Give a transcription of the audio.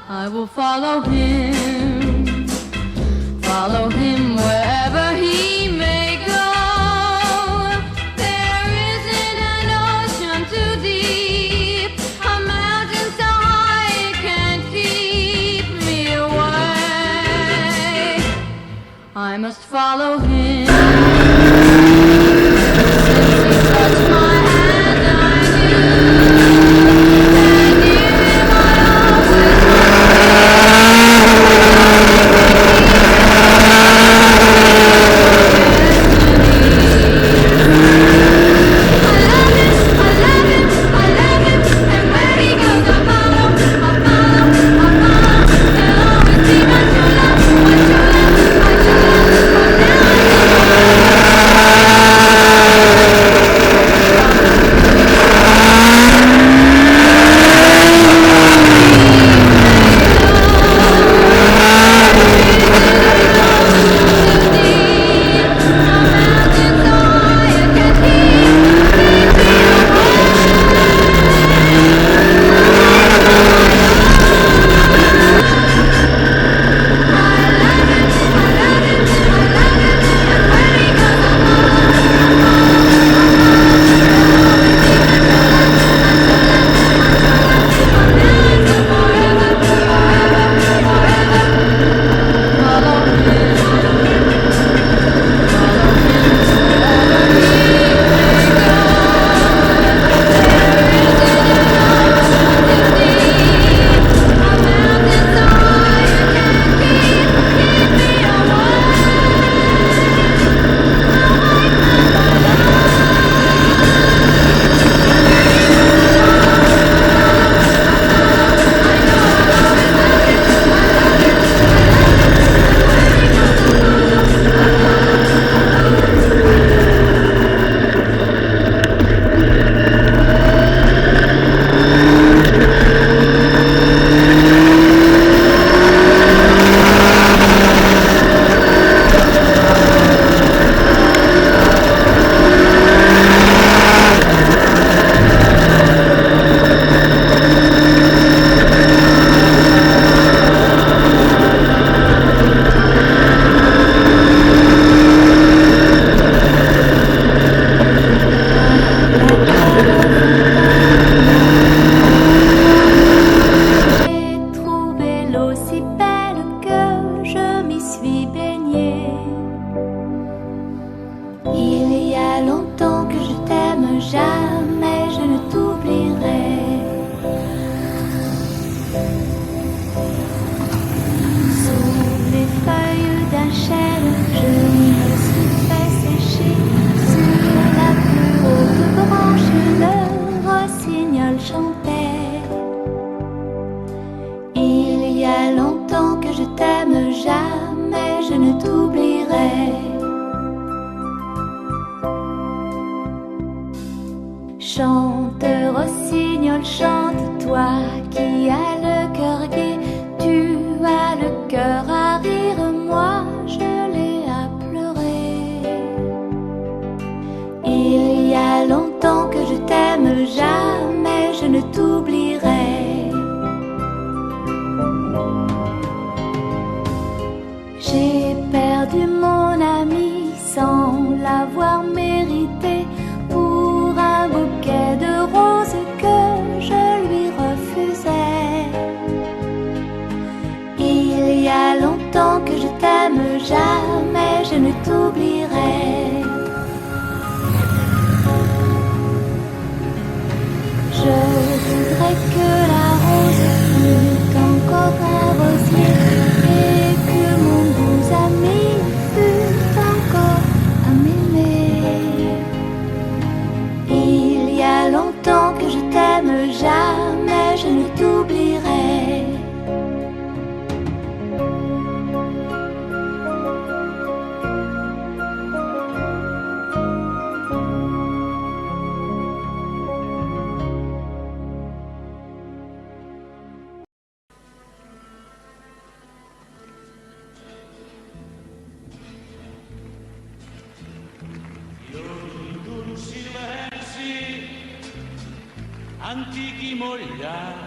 I will follow him wherever he may go. There isn't an ocean too deep, a mountain so high it can't keep me away. I must follow him. Since he touched my hand, I knew him I always Chante, rossignol, chante, toi qui as le cœur gai. Tu as le cœur à rire, moi je l'ai à pleurer. Il y a longtemps que je t'aime, jamais je ne t'oublierai. J'ai perdu mon ami sans l'avoir mérité, pour un bouquet de roses que je lui refusais. Il y a longtemps que je t'aime, jamais je ne t'oublierai. Je voudrais que la rose fût encore un rosier, et que mon doux ami fût antichi mogliati